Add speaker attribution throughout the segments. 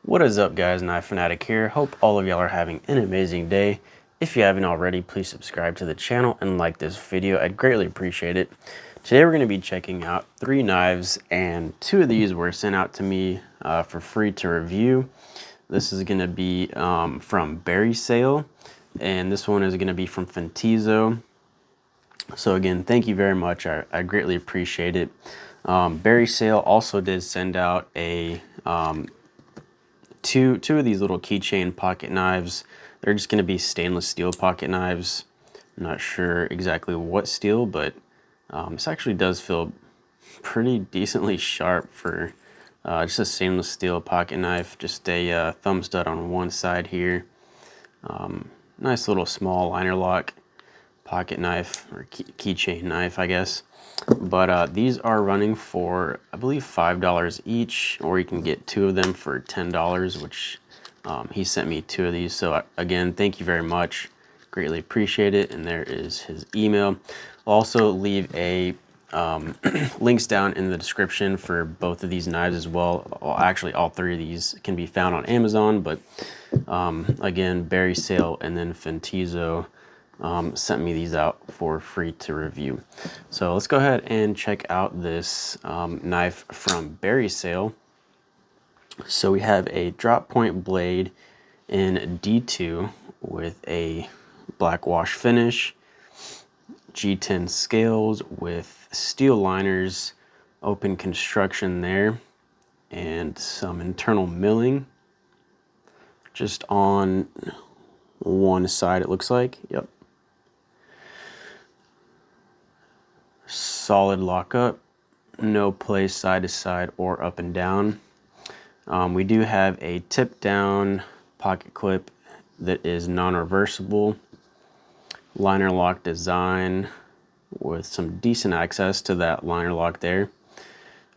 Speaker 1: What is up, guys? Knife Fanatic here. Hope all of y'all are having an amazing day. If you haven't already, please subscribe to the channel and like this video. I'd greatly appreciate it. Today we're going to be checking out 3 knives, and 2 of these were sent out to me for free to review. This is going to be from Berry Sale, and this one is going to be from Fento. So again, thank you very much. I greatly appreciate it. Berry Sale also did send out a two of these little keychain pocket knives. They're just going to be stainless steel pocket knives. I'm not sure exactly what steel, but this actually does feel pretty decently sharp for just a stainless steel pocket knife. Just a thumb stud on one side here. Nice little small liner lock pocket knife, or keychain knife, I guess. But these are running for, I believe, $5 each, or you can get 2 of them for $10, which he sent me 2 of these. So again, thank you very much. Greatly appreciate it. And there is his email. I'll also leave a links down in the description for both of these knives as well. Well, actually, all 3 of these can be found on Amazon, but again, Berry Sale and then Fento sent me these out for free to review. So let's go ahead and check out this knife from Berry Sale. So we have a drop point blade in D2 with a black wash finish, G10 scales with steel liners, open construction there, and some internal milling just on one side, it looks like. Yep. Solid lockup, no play side to side or up and down. We do have a tip down pocket clip that is non-reversible, liner lock design with some decent access to that liner lock there.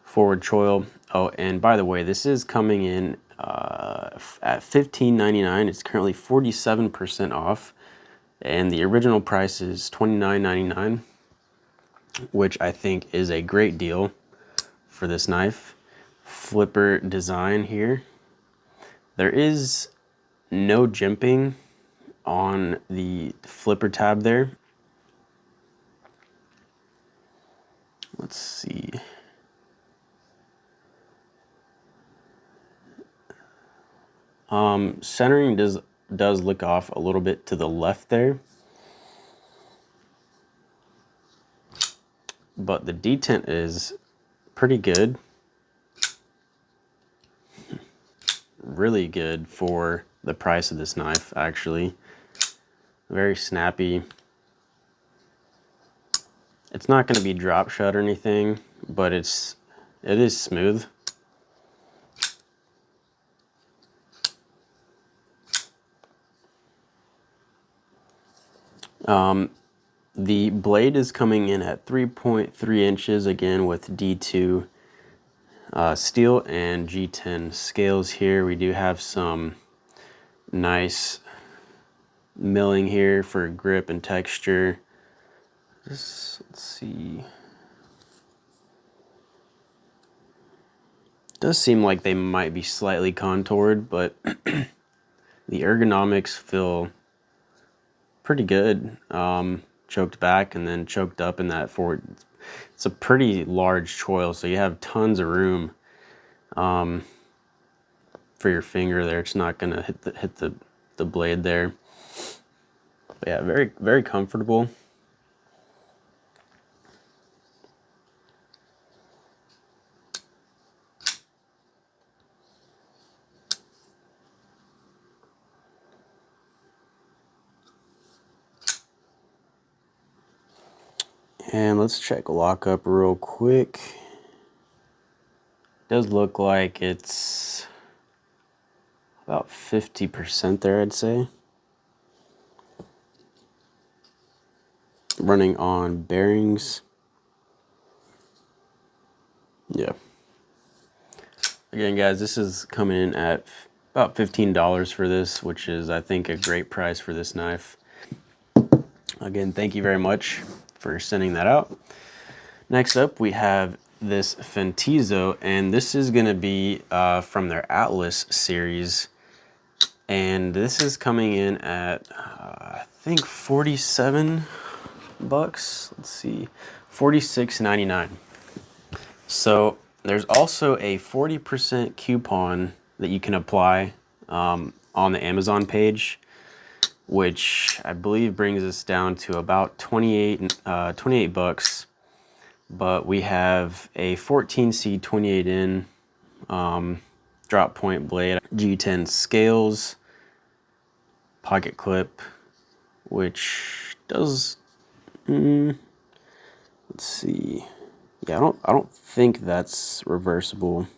Speaker 1: Forward choil. Oh, and by the way, this is coming in at $15.99. It's currently 47% off, and the original price is $29.99. which I think is a great deal for this knife. Flipper design here. There is no jimping on the flipper tab there. Let's see. Centering does look off a little bit to the left there. But the detent is pretty good. Really good for the price of this knife, actually. Very snappy. It's not going to be drop shut or anything, but it is smooth. The blade is coming in at 3.3 inches, again with D2 steel and G10 scales here. We do have some nice milling here for grip and texture. Let's see. It does seem like they might be slightly contoured, but the ergonomics feel pretty good. Choked back and then choked up in that forward. It's a pretty large choil, so you have tons of room for your finger there. It's not gonna hit the blade there. But yeah, very, very comfortable. And let's check lockup real quick. Does look like it's about 50% there, I'd say. Running on bearings. Yeah. Again, guys, this is coming in at about $15 for this, which is, I think, a great price for this knife. Again, thank you very much for sending that out. Next up, we have this Fento, and this is going to be from their Atlas series. And this is coming in at, I think 47 bucks. Let's see, 46.99. So there's also a 40% coupon that you can apply on the Amazon page, which I believe brings us down to about 28 bucks. But we have a 14C 28N drop point blade, G10 scales, pocket clip, which does, let's see, yeah, I don't think that's reversible,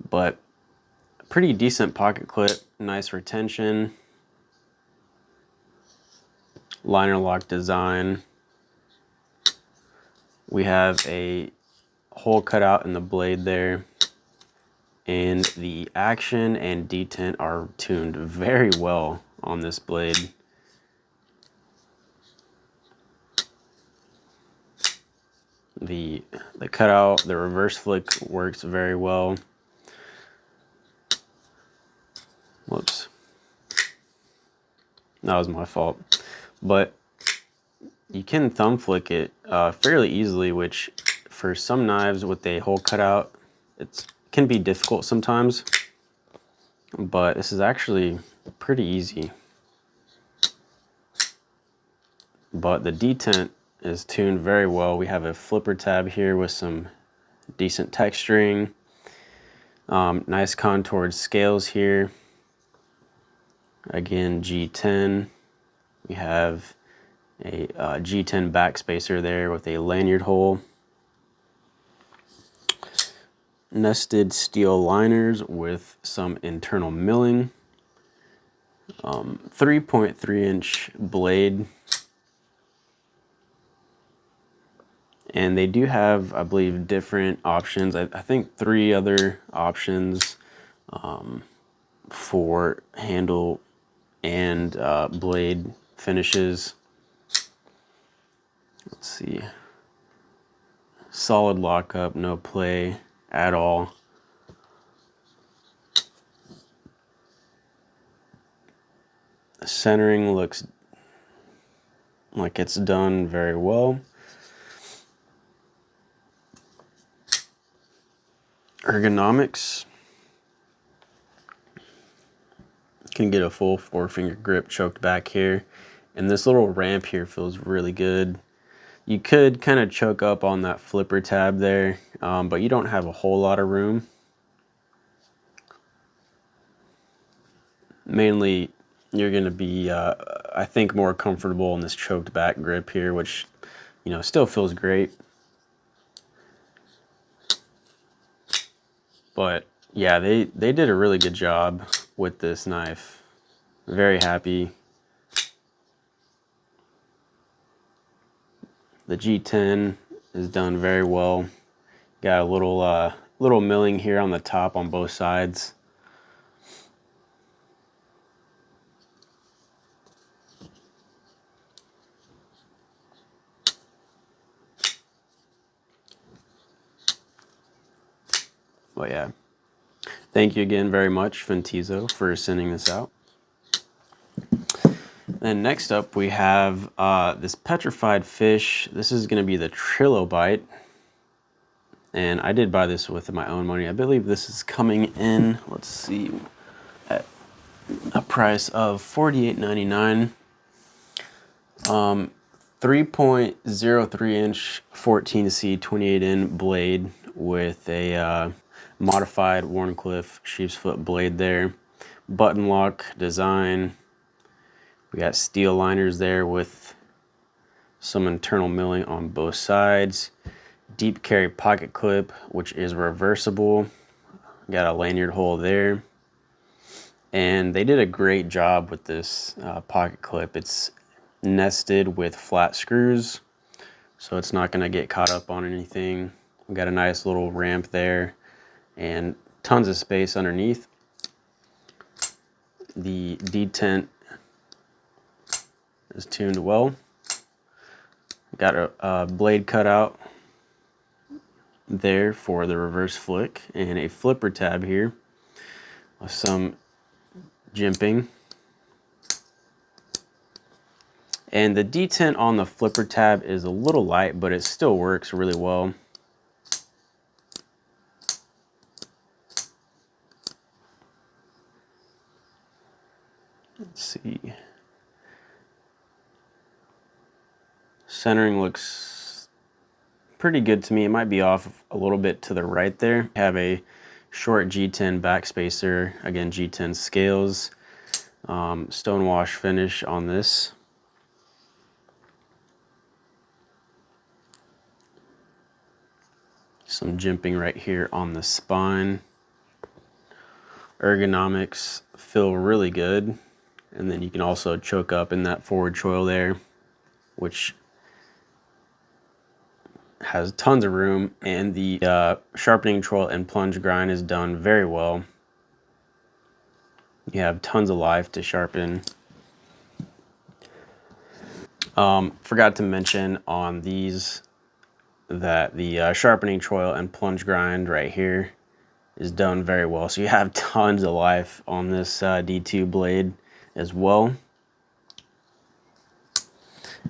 Speaker 1: but pretty decent pocket clip, nice retention, liner lock design. We have a hole cut out in the blade there, and the action and detent are tuned very well on this blade. The cutout, the reverse flick works very well. Whoops, that was my fault. But you can thumb flick it fairly easily, which for some knives with a hole cutout, it can be difficult sometimes, but this is actually pretty easy. But the detent is tuned very well. We have a flipper tab here with some decent texturing, nice contoured scales here. Again, G10. We have a G10 backspacer there with a lanyard hole. Nested steel liners with some internal milling. 3.3-inch blade. And they do have, I believe, different options. I think 3 other options for handle and blade finishes. Let's see. Solid lockup, no play at all. The centering looks like it's done very well. Ergonomics. Can get a full 4-finger grip choked back here, and this little ramp here feels really good. You could kind of choke up on that flipper tab there, but you don't have a whole lot of room. Mainly, you're going to be, I think, more comfortable in this choked back grip here, which, you know, still feels great. But yeah, they did a really good job with this knife. Very happy. The G10 is done very well. Got a little milling here on the top on both sides. But yeah, thank you again very much, Fento, for sending this out. Then next up we have this Petrified Fish. This is going to be the Trilobite. And I did buy this with my own money. I believe this is coming in, let's see, at a price of $48.99. 3.03-inch 14C 28N blade with a modified Wharncliffe sheep's foot blade there. Button lock design. We got steel liners there with some internal milling on both sides. Deep carry pocket clip, which is reversible. Got a lanyard hole there. And they did a great job with this pocket clip. It's nested with flat screws, so it's not going to get caught up on anything. We got a nice little ramp there and tons of space underneath. The detent is tuned well. Got a blade cut out there for the reverse flick, and a flipper tab here with some jimping. And the detent on the flipper tab is a little light, but it still works really well. Let's see. Centering looks pretty good to me. It might be off a little bit to the right there. Have a short G10 backspacer, again G10 scales, stonewash finish on this. Some jimping right here on the spine. Ergonomics feel really good, and then you can also choke up in that forward choil there, which has tons of room, and the sharpening choil and plunge grind is done very well. You have tons of life to sharpen. Forgot to mention on these that the sharpening choil and plunge grind right here is done very well. So you have tons of life on this D2 blade as well.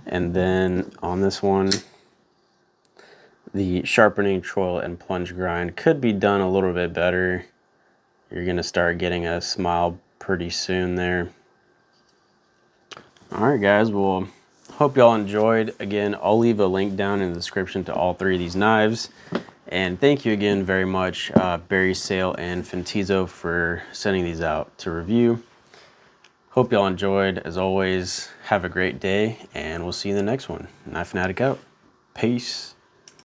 Speaker 1: And then on this one, the sharpening choil and plunge grind could be done a little bit better. You're gonna start getting a smile pretty soon there. All right, guys, well, hope y'all enjoyed. Again, I'll leave a link down in the description to all three of these knives. And thank you again very much, Barry Sale and Fentizo, for sending these out to review. Hope y'all enjoyed. As always, have a great day, and we'll see you in the next one. Knife Fanatic out. Peace.